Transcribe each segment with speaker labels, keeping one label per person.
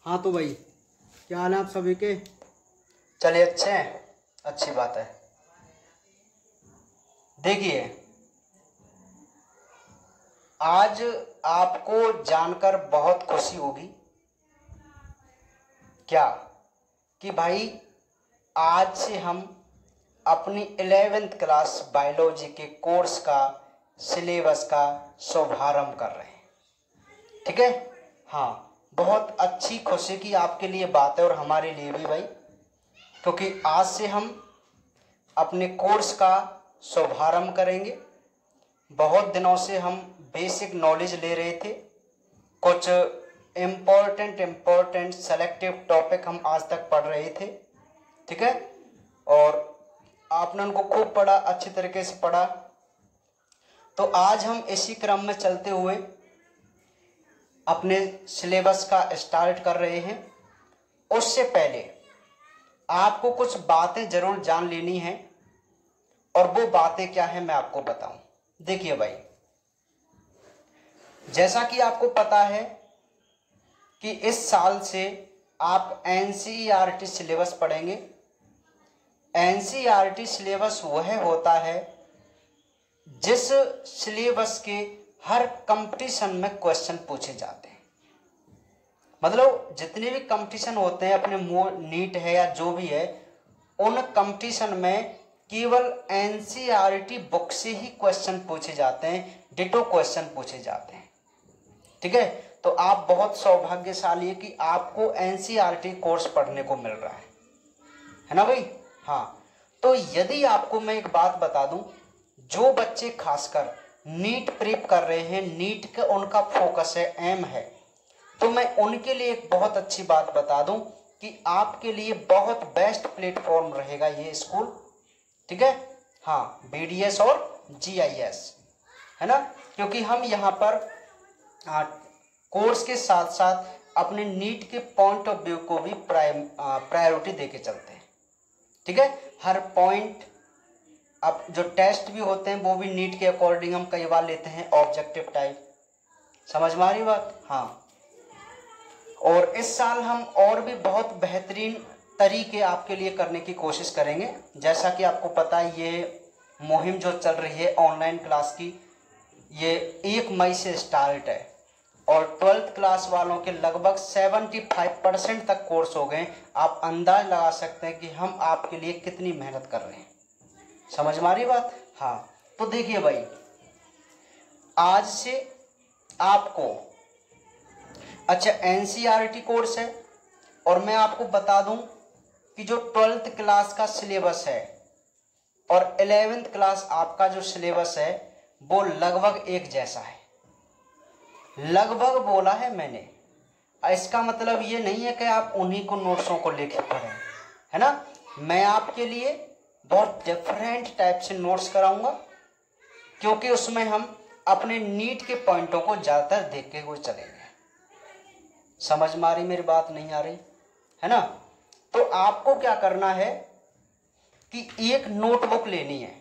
Speaker 1: हाँ तो भाई, क्या हाल है आप सभी के?
Speaker 2: चलिए अच्छे हैं, अच्छी बात है। देखिए, आज आपको जानकर बहुत खुशी होगी क्या कि भाई आज से हम अपनी 11th क्लास बायोलॉजी के कोर्स का सिलेबस का शुभारंभ कर रहे हैं। ठीक है, हाँ, बहुत अच्छी खुशी की आपके लिए बात है और हमारे लिए भी भाई, क्योंकि आज से हम अपने कोर्स का शुभारंभ करेंगे। बहुत दिनों से हम बेसिक नॉलेज ले रहे थे, कुछ इम्पोर्टेंट सेलेक्टिव टॉपिक हम आज तक पढ़ रहे थे। ठीक है, और आपने उनको खूब पढ़ा, अच्छी तरीके से पढ़ा। तो आज हम इसी क्रम में चलते हुए अपने सिलेबस का स्टार्ट कर रहे हैं। उससे पहले आपको कुछ बातें जरूर जान लेनी है, और वो बातें क्या है मैं आपको बताऊं। देखिए भाई, जैसा कि आपको पता है कि इस साल से आप एनसीईआरटी सिलेबस पढ़ेंगे। एनसीईआरटी सिलेबस वह होता है जिस सिलेबस के हर कंपटीशन में क्वेश्चन पूछे जाते हैं। मतलब जितने भी कंपटीशन होते हैं, अपने नीट है या जो भी है, उन कंपटीशन में केवल एनसीईआरटी बुक से ही क्वेश्चन पूछे जाते हैं, डिटो क्वेश्चन पूछे जाते हैं। ठीक है, तो आप बहुत सौभाग्यशाली है कि आपको एनसीईआरटी कोर्स पढ़ने को मिल रहा है ना भाई। हाँ, तो यदि आपको मैं एक बात बता दूं, जो बच्चे खासकर नीट प्रिप कर रहे हैं, नीट का उनका फोकस है, एम है, तो मैं उनके लिए एक बहुत अच्छी बात बता दूं कि आपके लिए बहुत बेस्ट प्लेटफॉर्म रहेगा ये स्कूल। ठीक है, हाँ, बीडीएस और जीआईएस है ना, क्योंकि हम यहाँ पर कोर्स के साथ साथ अपने नीट के पॉइंट ऑफ व्यू को भी प्रायोरिटी देके चलते हैं। ठीक है, हर पॉइंट, अब जो टेस्ट भी होते हैं वो भी नीट के अकॉर्डिंग हम कई बार लेते हैं, ऑब्जेक्टिव टाइप। समझ में आ रही बात? हाँ, और इस साल हम और भी बहुत बेहतरीन तरीके आपके लिए करने की कोशिश करेंगे। जैसा कि आपको पता है, ये मुहिम जो चल रही है ऑनलाइन क्लास की, ये 1 मई से स्टार्ट है और 12th क्लास वालों के लगभग 75% तक कोर्स हो गए। आप अंदाज लगा सकते हैं कि हम आपके लिए कितनी मेहनत कर रहे हैं। समझ में आ रही बात? हाँ, तो देखिए भाई, आज से आपको, अच्छा, एनसीईआरटी कोर्स है, और मैं आपको बता दूं कि जो 12th क्लास का सिलेबस है और 11th क्लास आपका जो सिलेबस है वो लगभग एक जैसा है। लगभग बोला है मैंने, इसका मतलब ये नहीं है कि आप उन्हीं को नोट्सों को लेके पढ़ें, है ना। मैं आपके लिए बहुत डिफरेंट टाइप से नोट्स कराऊंगा, क्योंकि उसमें हम अपने नीट के पॉइंटों को ज़्यादातर देख के हुए चलेंगे। समझ में आ रही मेरी बात? नहीं आ रही है ना? तो आपको क्या करना है कि एक नोटबुक लेनी है,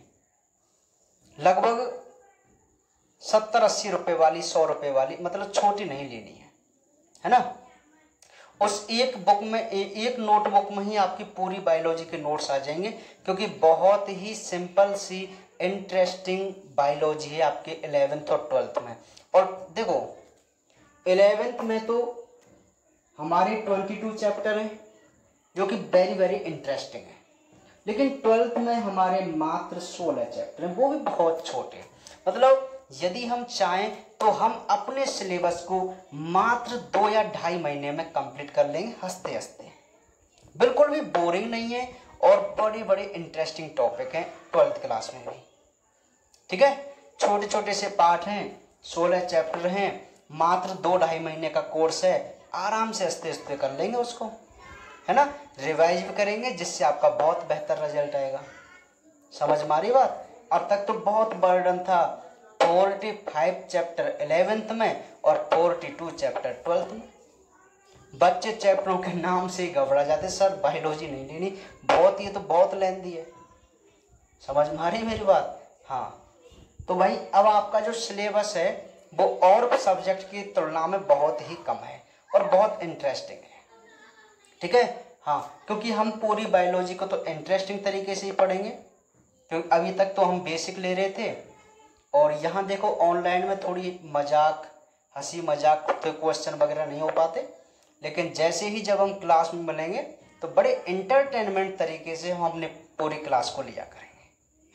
Speaker 2: लगभग 70-80 रुपए वाली, 100 रुपए वाली, मतलब छोटी नहीं लेनी है ना। उस एक बुक में, एक नोटबुक में ही आपकी पूरी बायोलॉजी के नोट्स आ जाएंगे, क्योंकि बहुत ही सिंपल सी इंटरेस्टिंग बायोलॉजी है आपके 11th और 12th में। और देखो, 11th में तो हमारे 22 चैप्टर हैं जो कि वेरी वेरी इंटरेस्टिंग है, लेकिन 12th में हमारे मात्र 16 चैप्टर हैं, वो भी बहुत छोटे। मतलब यदि हम चाहें तो हम अपने सिलेबस को मात्र 2 या 2.5 महीने में कंप्लीट कर लेंगे, हंसते हंसते। बिल्कुल भी बोरिंग नहीं है, और बड़े बड़े इंटरेस्टिंग टॉपिक हैं 12th क्लास में भी। ठीक है, छोटे छोटे से पार्ट हैं, 16 चैप्टर हैं, मात्र 2-2.5 महीने का कोर्स है, आराम से हंसते हंसते कर लेंगे उसको, है ना। रिवाइज भी करेंगे, जिससे आपका बहुत बेहतर रिजल्ट आएगा। समझ में आ रही बात? अब तक तो बहुत बर्डन था, 45 चैप्टर 11th में और 42 चैप्टर 12th में। बच्चे चैप्टरों के नाम से ही घबरा जाते, सर बायोलॉजी नहीं लेनी, बहुत, ये तो बहुत लेंदी है। समझ में आ रही मेरी बात? हाँ, तो भाई अब आपका जो सिलेबस है वो और सब्जेक्ट की तुलना में बहुत ही कम है और बहुत इंटरेस्टिंग है। ठीक है। हाँ, क्योंकि हम पूरी बायोलॉजी को तो इंटरेस्टिंग तरीके से ही पढ़ेंगे, क्योंकि अभी तक तो हम बेसिक ले रहे थे, और यहाँ देखो ऑनलाइन में थोड़ी मजाक, हंसी मजाक तो क्वेश्चन वगैरह नहीं हो पाते, लेकिन जैसे ही जब हम क्लास में मिलेंगे तो बड़े इंटरटेनमेंट तरीके से हम अपने पूरी क्लास को लिया करेंगे,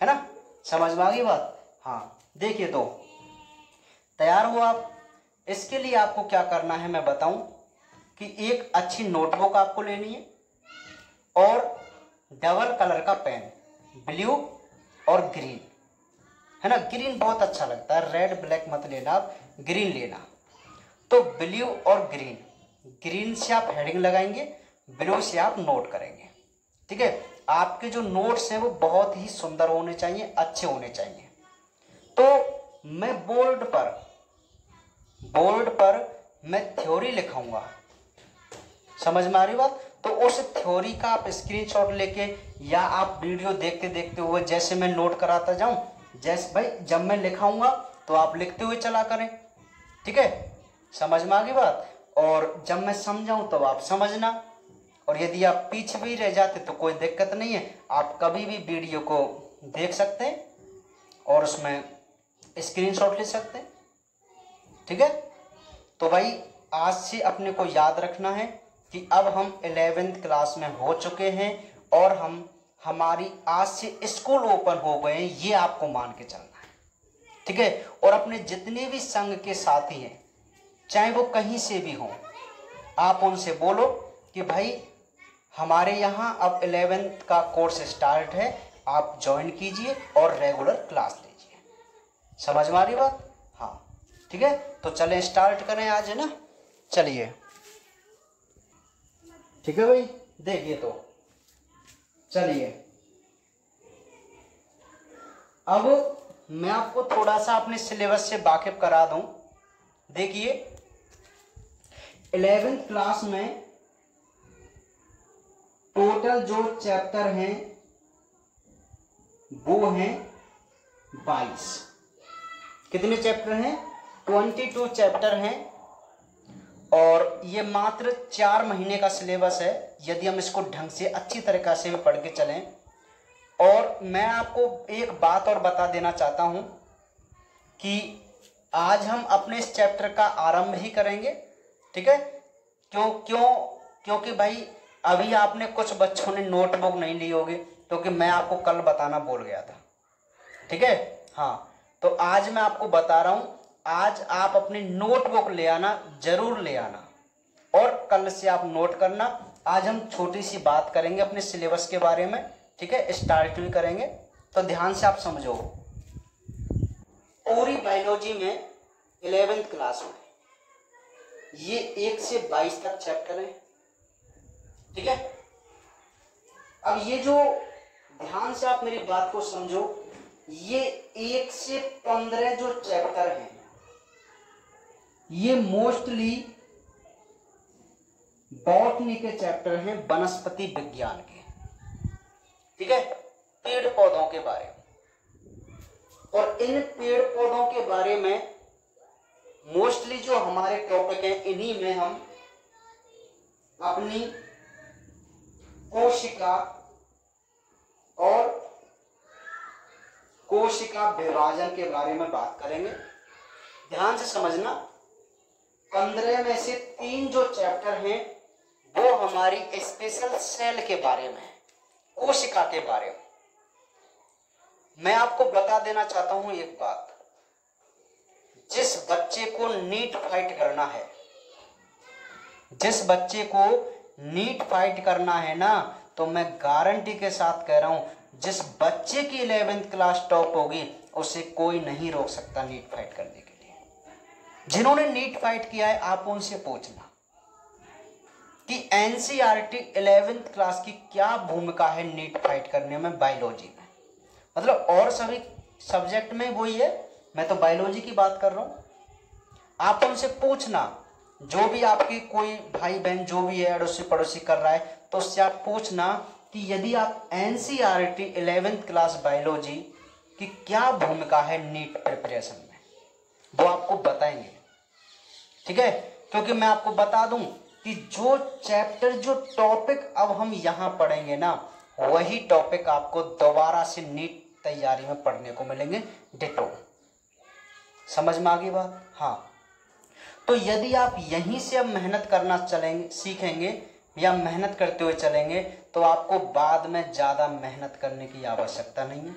Speaker 2: है ना। समझ में आ गई बात। हाँ, देखिए तो तैयार हो आप। इसके लिए आपको क्या करना है मैं बताऊं कि एक अच्छी नोटबुक आपको लेनी है और डबल कलर का पेन, ब्लू और ग्रीन, है ना। ग्रीन बहुत अच्छा लगता है, रेड ब्लैक मत लेना आप, ग्रीन लेना। तो ब्लू और ग्रीन, ग्रीन से आप हेडिंग लगाएंगे, ब्लू से आप नोट करेंगे, ठीक है। आपके जो नोट्स हैं वो बहुत ही सुंदर होने चाहिए, अच्छे होने चाहिए। तो मैं बोर्ड पर मैं थ्योरी लिखाऊंगा, समझ में आ रही बात। तो उस थ्योरी का आप स्क्रीनशॉट लेके या आप वीडियो देखते देखते हुए जैसे मैं नोट कराता जाऊं, जैसे भाई जब मैं लिखाऊंगा तो आप लिखते हुए चला करें, ठीक है। समझ में आ गई बात। और जब मैं समझाऊं तब आप समझना, और यदि आप पीछे भी रह जाते तो कोई दिक्कत नहीं है, आप कभी भी वीडियो को देख सकते हैं और उसमें स्क्रीनशॉट ले सकते हैं, ठीक है। तो भाई आज से अपने को याद रखना है कि अब हम 11th क्लास में हो चुके हैं और हमारी आज से स्कूल ओपन हो गए हैं, ये आपको मान के चलना है, ठीक है। और अपने जितने भी संघ के साथी हैं, चाहे वो कहीं से भी हों, आप उनसे बोलो कि भाई हमारे यहाँ अब 11th का कोर्स स्टार्ट है, आप ज्वाइन कीजिए और रेगुलर क्लास लीजिए। समझ में आ रही बात। हाँ, ठीक है। तो चलें स्टार्ट करें आज, है ना। चलिए, ठीक है भाई। देखिए तो चलिए, अब मैं आपको थोड़ा सा अपने सिलेबस से वाकिफ करा दूं। देखिए 11th क्लास में टोटल जो चैप्टर हैं वो हैं 22। कितने चैप्टर हैं? 22 चैप्टर हैं, और ये मात्र 4 महीने का सिलेबस है, यदि हम इसको ढंग से अच्छी तरीक़ा से भी पढ़ के चलें। और मैं आपको एक बात और बता देना चाहता हूं कि आज हम अपने इस चैप्टर का आरंभ ही करेंगे, ठीक है। क्योंकि भाई अभी आपने कुछ बच्चों ने नोटबुक नहीं ली होगी, क्योंकि मैं आपको कल बताना भूल गया था, ठीक है। हाँ, तो आज मैं आपको बता रहा हूं, आज आप अपनी नोटबुक ले आना, जरूर ले आना, और कल से आप नोट करना। आज हम छोटी सी बात करेंगे अपने सिलेबस के बारे में, ठीक है। स्टार्ट भी करेंगे, तो ध्यान से आप समझो। पूरी बायोलॉजी में 11th क्लास में ये 1 से 22 तक चैप्टर है, ठीक है। अब ये जो, ध्यान से आप मेरी बात को समझो, ये 1 से 15 जो चैप्टर हैं ये मोस्टली बॉटनी के चैप्टर हैं, वनस्पति विज्ञान के, ठीक है, पेड़ पौधों के बारे में। और इन पेड़ पौधों के बारे में मोस्टली जो हमारे टॉपिक हैं, इन्हीं में हम अपनी कोशिका और कोशिका विभाजन के बारे में बात करेंगे। ध्यान से समझना, 15 में से 3 जो चैप्टर हैं वो हमारी स्पेशल सेल के बारे में, कोशिका के बारे में। मैं आपको बता देना चाहता हूं एक बात, जिस बच्चे को नीट फाइट करना है, जिस बच्चे को नीट फाइट करना है ना, तो मैं गारंटी के साथ कह रहा हूं, जिस बच्चे की 11th क्लास टॉप होगी उसे कोई नहीं रोक सकता नीट फाइट करने के लिए। जिन्होंने नीट फाइट किया है आप उनसे पूछना कि एनसीईआरटी 11th क्लास की क्या भूमिका है नीट फाइट करने में बायोलॉजी में। मतलब और सभी सब्जेक्ट में वही है, मैं तो बायोलॉजी की बात कर रहा हूं। आप उनसे पूछना, जो भी आपकी कोई भाई बहन जो भी है अड़ोसी पड़ोसी कर रहा है, तो उससे आप पूछना कि यदि आप एनसीईआरटी 11th क्लास बायोलॉजी की क्या भूमिका है नीट प्रिपरेशन में, वो आपको बताएंगे, ठीक है। क्योंकि मैं आपको बता दूं कि जो चैप्टर जो टॉपिक अब हम यहाँ पढ़ेंगे ना, वही टॉपिक आपको दोबारा से नीट तैयारी में पढ़ने को मिलेंगे डिटो। समझ में आ गई बात? हाँ, तो यदि आप यहीं से अब मेहनत करना चलेंगे, सीखेंगे या मेहनत करते हुए चलेंगे, तो आपको बाद में ज़्यादा मेहनत करने की आवश्यकता नहीं है।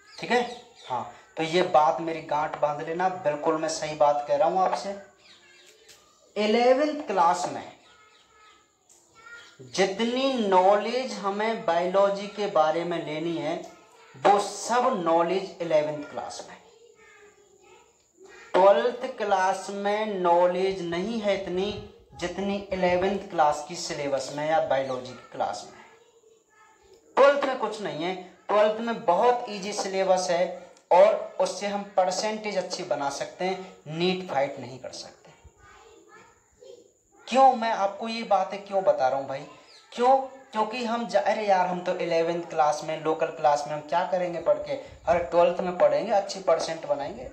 Speaker 2: ठीक है? हाँ, तो ये बात मेरी गांठ बांध लेना, बिल्कुल मैं सही बात कह रहा हूँ आपसे। 11वीं क्लास में जितनी नॉलेज हमें बायोलॉजी के बारे में लेनी है, वो सब नॉलेज 11वीं क्लास में। 12th क्लास में नॉलेज नहीं है इतनी जितनी 11वीं क्लास की सिलेबस में या बायोलॉजी की क्लास में। 12th में कुछ नहीं है, 12th में बहुत इजी सिलेबस है और उससे हम परसेंटेज अच्छी बना सकते हैं, नीट फाइट नहीं कर सकते। क्यों मैं आपको ये बातें क्यों बता रहा हूँ भाई? क्यों? क्योंकि हम अरे यार, हम तो 11वीं क्लास में, लोकल क्लास में हम क्या करेंगे पढ़ के, हर 12th में पढ़ेंगे, अच्छी परसेंट बनाएंगे।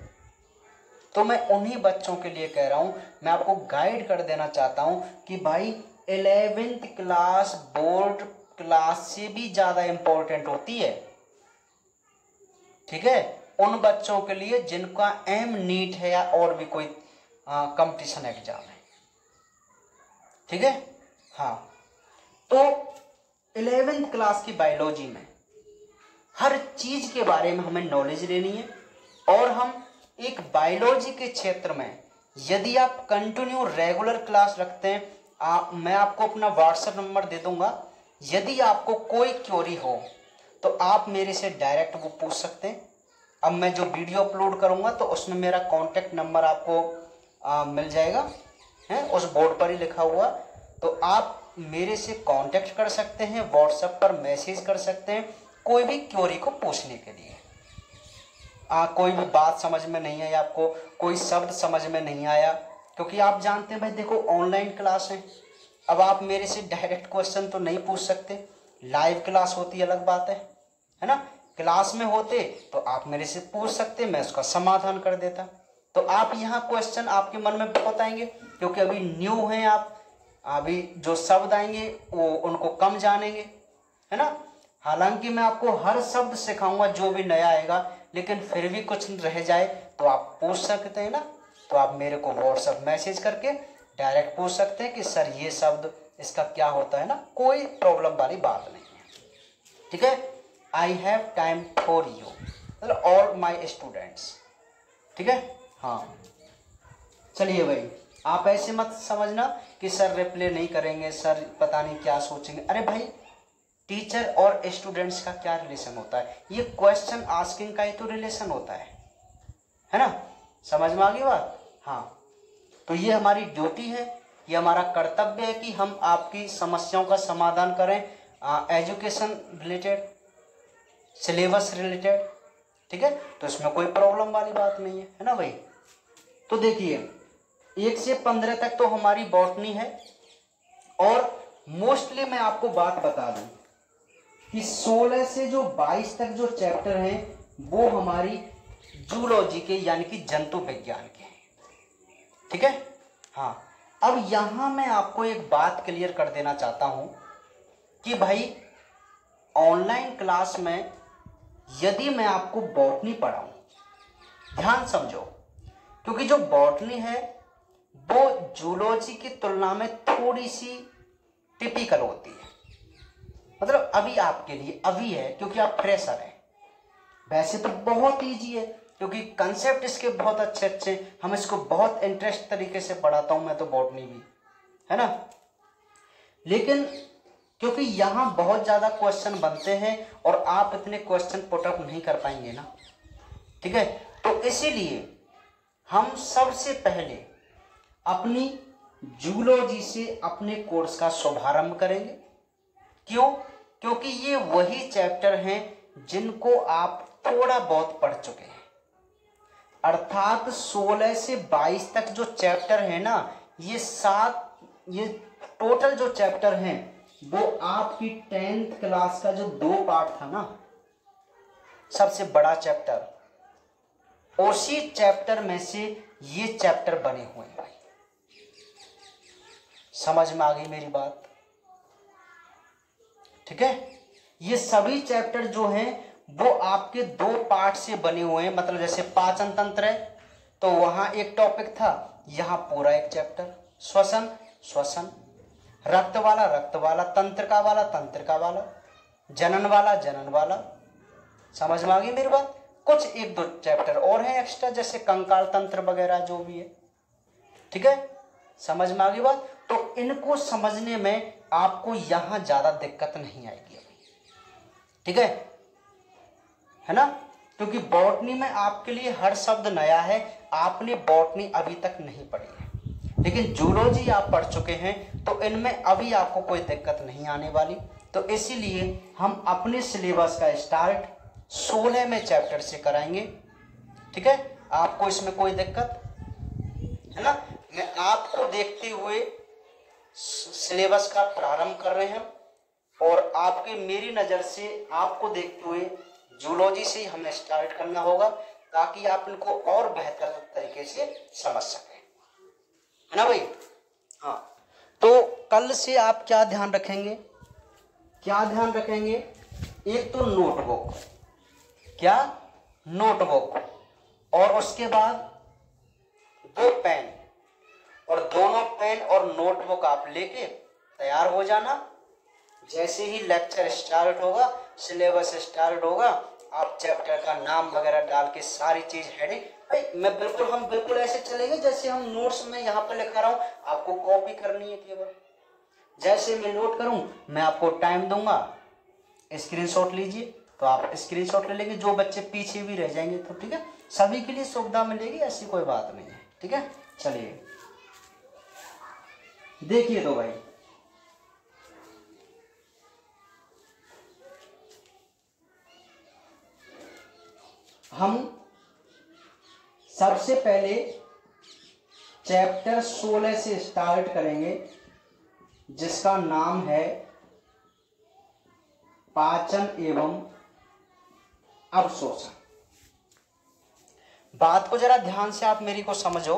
Speaker 2: तो मैं उन्हीं बच्चों के लिए कह रहा हूँ, मैं आपको गाइड कर देना चाहता हूँ कि भाई 11वीं क्लास बोर्ड क्लास से भी ज़्यादा इम्पोर्टेंट होती है। ठीक है? उन बच्चों के लिए जिनका एम नीट है या और भी कोई कंपटीशन एग्जाम है। ठीक है? हाँ, तो 11वीं क्लास की बायोलॉजी में हर चीज के बारे में हमें नॉलेज लेनी है। और हम एक बायोलॉजी के क्षेत्र में यदि आप कंटिन्यू रेगुलर क्लास रखते हैं, मैं आपको अपना व्हाट्सएप नंबर दे दूंगा। यदि आपको कोई क्वेरी हो तो आप मेरे से डायरेक्ट वो पूछ सकते हैं। अब मैं जो वीडियो अपलोड करूंगा तो उसमें मेरा कॉन्टैक्ट नंबर आपको मिल जाएगा, है उस बोर्ड पर ही लिखा हुआ। तो आप मेरे से कांटेक्ट कर सकते हैं, व्हाट्सएप पर मैसेज कर सकते हैं कोई भी क्वेरी को पूछने के लिए। कोई भी बात समझ में नहीं आई आपको, कोई शब्द समझ में नहीं आया, क्योंकि आप जानते हैं भाई देखो ऑनलाइन क्लास है, अब आप मेरे से डायरेक्ट क्वेश्चन तो नहीं पूछ सकते। लाइव क्लास होती अलग बात है ना? क्लास में होते तो आप मेरे से पूछ सकते, मैं उसका समाधान कर देता। तो आप यहाँ क्वेश्चन आपके मन में बहुत आएंगे, क्योंकि अभी न्यू हैं आप, अभी जो शब्द आएंगे वो उनको कम जानेंगे, है ना? हालांकि मैं आपको हर शब्द सिखाऊंगा जो भी नया आएगा, लेकिन फिर भी कुछ रह जाए तो आप पूछ सकते हैं ना। तो आप मेरे को व्हाट्सएप मैसेज करके डायरेक्ट पूछ सकते हैं कि सर ये शब्द इसका क्या होता है ना, कोई प्रॉब्लम वाली बात नहीं है। ठीक है? I have time for you, मतलब ऑल माई स्टूडेंट्स। ठीक है? हाँ, चलिए भाई, आप ऐसे मत समझना कि सर रिप्लाई नहीं करेंगे, सर पता नहीं क्या सोचेंगे। अरे भाई, टीचर और स्टूडेंट्स का क्या रिलेशन होता है? ये क्वेश्चन आस्किंग का ही तो रिलेशन होता है ना? समझ में आ गई बात? हाँ, तो ये हमारी ड्यूटी है, ये हमारा कर्तव्य है कि हम आपकी समस्याओं का समाधान करें, एजुकेशन रिलेटेड, सिलेबस रिलेटेड। ठीक है? तो इसमें कोई प्रॉब्लम वाली बात नहीं है ना भाई? तो देखिए 1 से 15 तक तो हमारी बॉटनी है, और मोस्टली मैं आपको बात बता दूं कि 16 से जो 22 तक जो चैप्टर हैं वो हमारी जूलॉजी के यानी कि जंतु विज्ञान के हैं। ठीक है? हाँ, अब यहां मैं आपको एक बात क्लियर कर देना चाहता हूं कि भाई ऑनलाइन क्लास में यदि मैं आपको बॉटनी पढ़ाऊं, ध्यान समझो, क्योंकि जो बॉटनी है वो जूलॉजी की तुलना में थोड़ी सी टिपिकल होती है। मतलब अभी आपके लिए अभी है क्योंकि आप फ्रेशर हैं। वैसे तो बहुत इजी है क्योंकि कंसेप्ट इसके बहुत अच्छे अच्छे, हम इसको बहुत इंटरेस्ट तरीके से पढ़ाता हूं मैं तो बॉटनी भी, है ना? लेकिन क्योंकि यहाँ बहुत ज़्यादा क्वेश्चन बनते हैं और आप इतने क्वेश्चन पुटअप नहीं कर पाएंगे ना। ठीक है? तो इसीलिए हम सबसे पहले अपनी जूलॉजी से अपने कोर्स का शुभारंभ करेंगे। क्यों? क्योंकि ये वही चैप्टर हैं जिनको आप थोड़ा बहुत पढ़ चुके हैं। अर्थात 16 से 22 तक जो चैप्टर है ना, ये टोटल जो चैप्टर हैं वो आपकी 10th क्लास का जो 2 पार्ट था ना, सबसे बड़ा चैप्टर, उसी चैप्टर में से ये चैप्टर बने हुए हैं भाई। समझ में आ गई मेरी बात? ठीक है, ये सभी चैप्टर जो हैं वो आपके 2 पार्ट से बने हुए हैं। मतलब जैसे पाचन तंत्र है तो वहां एक टॉपिक था, यहाँ पूरा एक चैप्टर। श्वसन, श्वसन, रक्त वाला, तंत्रिका वाला, जनन वाला। समझ में आ गई मेरी बात? कुछ 1-2 चैप्टर और हैं एक्स्ट्रा, जैसे कंकाल तंत्र वगैरह जो भी है। ठीक है, समझ में आ गई बात? तो इनको समझने में आपको यहां ज्यादा दिक्कत नहीं आएगी अभी। ठीक है ना? क्योंकि बॉटनी में आपके लिए हर शब्द नया है, आपने बॉटनी अभी तक नहीं पढ़ी है, लेकिन जूलॉजी आप पढ़ चुके हैं, तो इनमें अभी आपको कोई दिक्कत नहीं आने वाली। तो इसीलिए हम अपने सिलेबस का स्टार्ट 16वें चैप्टर से कराएंगे। ठीक है, आपको इसमें कोई दिक्कत है ना? मैं आपको देखते हुए सिलेबस का प्रारंभ कर रहे हैं, और आपके मेरी नज़र से आपको देखते हुए जूलॉजी से हमें स्टार्ट करना होगा, ताकि आप इनको और बेहतर तरीके से समझ सकें, है ना भाई? हाँ, तो कल से आप क्या ध्यान रखेंगे? एक तो नोटबुक, क्या? नोटबुक, और उसके बाद 2 पेन, और दोनों पेन और नोटबुक आप लेके तैयार हो जाना। जैसे ही लेक्चर स्टार्ट होगा, सिलेबस स्टार्ट होगा, आप चैप्टर का नाम वगैरह डाल के सारी चीज हेडिंग, हम बिल्कुल ऐसे चलेंगे जैसे हम नोट्स में यहाँ पर लिखा रहा हूँ, आपको कॉपी करनी है केवल। जैसे मैं नोट करूँ, मैं आपको टाइम दूंगा, स्क्रीनशॉट लीजिए, तो आप स्क्रीनशॉट ले लेंगे। जो बच्चे पीछे भी रह जाएंगे तो ठीक है, सभी के लिए सुविधा मिलेगी, ऐसी कोई बात नहीं है। ठीक है, चलिए देखिए तो भाई, हम सबसे पहले चैप्टर 16 से स्टार्ट करेंगे, जिसका नाम है पाचन एवं अवशोषण। बात को जरा ध्यान से आप मेरी को समझो।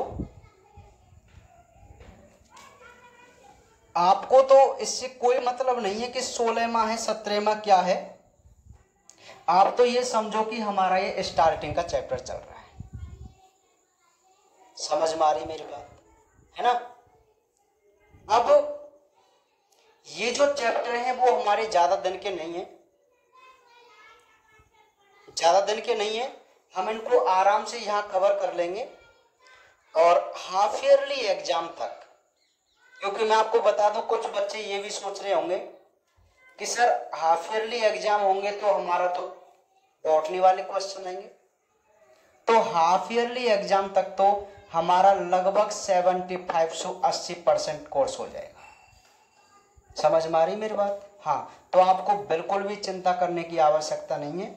Speaker 2: आपको तो इससे कोई मतलब नहीं है कि 16वां है 17वां क्या है, आप तो ये समझो कि हमारा ये स्टार्टिंग का चैप्टर चल रहा है। समझ में आ रही मेरी बात, है ना? अब ये जो चैप्टर है वो हमारे ज्यादा दिन के नहीं है, हम इनको आराम से यहाँ कवर कर लेंगे, और हाफ ईयरली एग्जाम तक। क्योंकि मैं आपको बता दूं, कुछ बच्चे ये भी सोच रहे होंगे कि सर हाफ ईयरली एग्जाम होंगे तो हमारा तो बॉटनी वाले क्वेश्चन आएंगे। तो हाफ ईयरली एग्जाम तक तो हमारा लगभग 75 से 80% कोर्स हो जाएगा। समझ में आ रही मेरी बात? हाँ, तो आपको बिल्कुल भी चिंता करने की आवश्यकता नहीं है।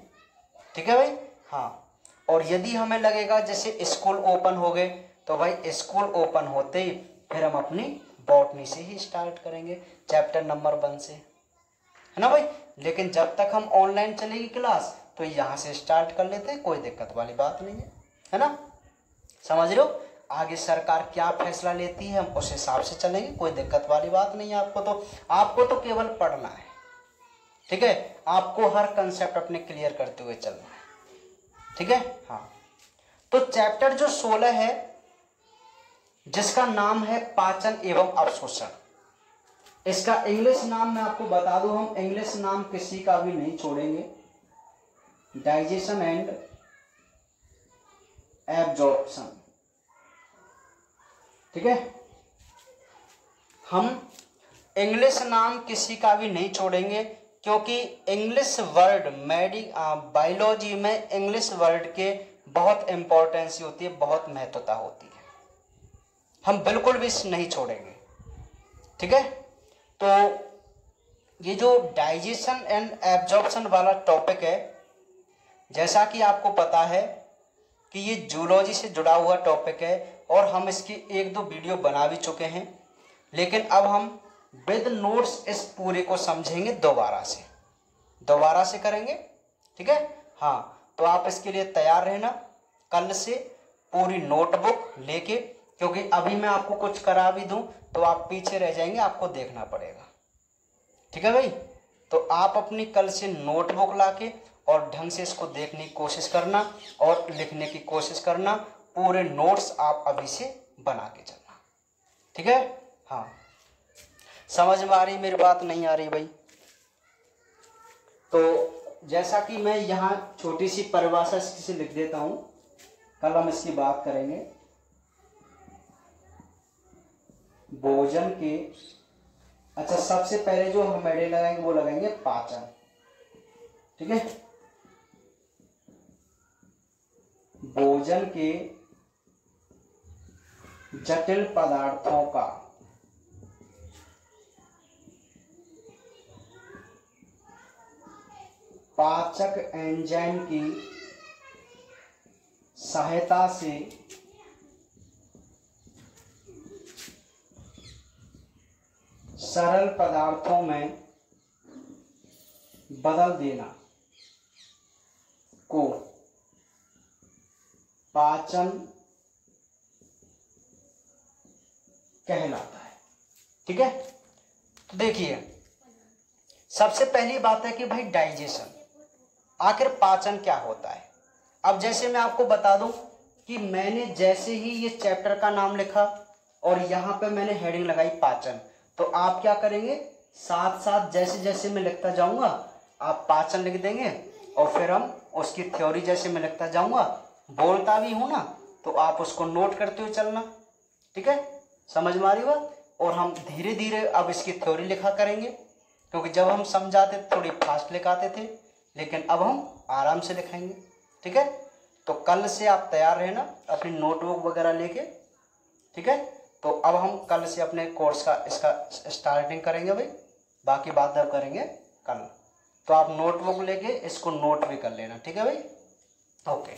Speaker 2: ठीक है भाई? हाँ, और यदि हमें लगेगा जैसे स्कूल ओपन हो गए, तो भाई स्कूल ओपन होते ही फिर हम अपनी बॉटनी से ही स्टार्ट करेंगे, चैप्टर नंबर 1 से, है ना भाई? लेकिन जब तक हम ऑनलाइन चलेगी क्लास, तो यहाँ से स्टार्ट कर लेते हैं, कोई दिक्कत वाली बात नहीं है ना? समझ रहे हो? आगे सरकार क्या फैसला लेती है, हम उस हिसाब से चलेंगे, कोई दिक्कत वाली बात नहीं है। आपको तो केवल पढ़ना है। ठीक है, आपको हर कंसेप्ट अपने क्लियर करते हुए चलना है। ठीक है? हाँ, तो चैप्टर जो 16 है, जिसका नाम है पाचन एवं अवशोषण, इसका इंग्लिश नाम मैं आपको बता दूं, हम इंग्लिश नाम किसी का भी नहीं छोड़ेंगे, डाइजेशन एंड एब्जॉर्प्शन। ठीक है, हम इंग्लिश नाम किसी का भी नहीं छोड़ेंगे, क्योंकि इंग्लिश वर्ड बायोलॉजी में इंग्लिश वर्ड के बहुत इंपॉर्टेंस होती है, बहुत महत्वता होती है, हम बिल्कुल भी नहीं छोड़ेंगे। ठीक है, तो ये जो डाइजेशन एंड एब्जॉर्प्शन वाला टॉपिक है, जैसा कि आपको पता है कि ये जूलॉजी से जुड़ा हुआ टॉपिक है, और हम इसकी 1-2 वीडियो बना भी चुके हैं, लेकिन अब हम विद नोट्स इस पूरे को समझेंगे, दोबारा से करेंगे। ठीक है? हाँ, तो आप इसके लिए तैयार रहना। कल से पूरी नोटबुक लेके क्योंकि अभी मैं आपको कुछ करा भी दूं तो आप पीछे रह जाएंगे, आपको देखना पड़ेगा। ठीक है भाई, तो आप अपनी कल से नोटबुक लाके और ढंग से इसको देखने की कोशिश करना और लिखने की कोशिश करना। पूरे नोट्स आप अभी से बना के चलना। ठीक है, हाँ, समझ में आ रही मेरी बात, नहीं आ रही भाई? तो जैसा कि मैं यहाँ छोटी सी परिभाषा से लिख देता हूँ, कल हम इसकी बात करेंगे। भोजन के, अच्छा सबसे पहले जो हम हेडिंग लगाएंगे वो लगाएंगे पाचन। ठीक है, भोजन के जटिल पदार्थों का पाचक एंजाइम की सहायता से सरल पदार्थों में बदल देना को पाचन कहलाता है। ठीक है, तो देखिए सबसे पहली बात है कि भाई डाइजेशन, आखिर पाचन क्या होता है। अब जैसे मैं आपको बता दूं कि मैंने जैसे ही ये चैप्टर का नाम लिखा और यहाँ पे मैंने हेडिंग लगाई पाचन, तो आप क्या करेंगे, साथ साथ जैसे जैसे मैं लिखता जाऊंगा आप पाचन लिख देंगे और फिर हम उसकी थ्योरी जैसे मैं लिखता जाऊंगा, बोलता भी हूं ना, तो आप उसको नोट करते हुए चलना। ठीक है, समझ में आ रही बात? और हम धीरे धीरे अब इसकी थ्योरी लिखा करेंगे, क्योंकि जब हम समझाते थोड़ी फास्ट लिखाते थे, लेकिन अब हम आराम से लिखाएंगे। ठीक है, तो कल से आप तैयार रहना अपनी नोटबुक वगैरह लेके। ठीक है, तो अब हम कल से अपने कोर्स का इसका स्टार्टिंग करेंगे भाई, बाकी बात अब करेंगे कल। तो आप नोटबुक लेके इसको नोट भी कर लेना। ठीक है भाई, ओके।